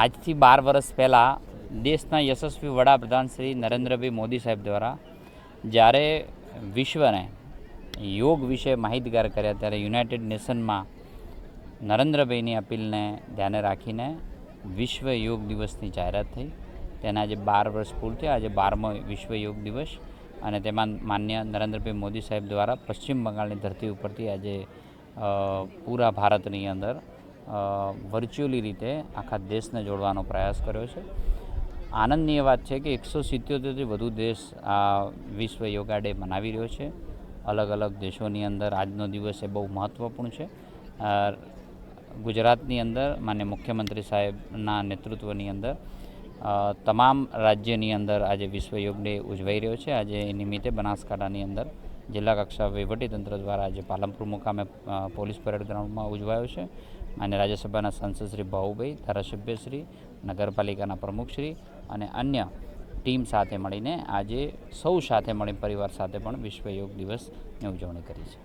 આજથી 12 વર્ષ પહેલાં દેશના યશસ્વી વડાપ્રધાન શ્રી નરેન્દ્રભાઈ મોદી સાહેબ દ્વારા જ્યારે વિશ્વને યોગ વિશે માહિતગાર કર્યા ત્યારે યુનાઇટેડ નેશનમાં નરેન્દ્રભાઈની અપીલને ધ્યાને રાખીને વિશ્વ યોગ દિવસની જાહેરાત થઈ. તેના આજે 12 વર્ષ પૂર્ણ થયા. આજે 12મો વિશ્વ યોગ દિવસ અને તેમાં માન્ય નરેન્દ્રભાઈ મોદી સાહેબ દ્વારા પશ્ચિમ બંગાળની ધરતી ઉપરથી આજે પૂરા ભારતની અંદર વર્ચ્યુઅલી રીતે આખા દેશને જોડવાનો પ્રયાસ કર્યો છે. આનંદની એ વાત છે કે 177થી વધુ દેશ આ વિશ્વ યોગા ડે મનાવી રહ્યો છે. અલગ અલગ દેશોની અંદર આજનો દિવસ એ બહુ મહત્ત્વપૂર્ણ છે. ગુજરાતની અંદર માન્ય મુખ્યમંત્રી સાહેબના નેતૃત્વની અંદર તમામ રાજ્યની અંદર આજે વિશ્વ યોગ ડે ઉજવાઈ રહ્યો છે. આજે એ નિમિત્તે બનાસકાંઠાની અંદર જિલ્લા કક્ષા વહીવટીતંત્ર દ્વારા આજે પાલનપુર મુકામે પોલીસ પરેડ ગ્રાઉન્ડમાં ઉજવાયો છે. અને રાજ્યસભાના સાંસદ શ્રી ભાઉભાઈ, ધારાસભ્યશ્રી, નગરપાલિકાના પ્રમુખશ્રી અને અન્ય ટીમ સાથે મળીને આજે સૌ સાથે મળી પરિવાર સાથે પણ વિશ્વ યોગ દિવસની ઉજવણી કરી છે.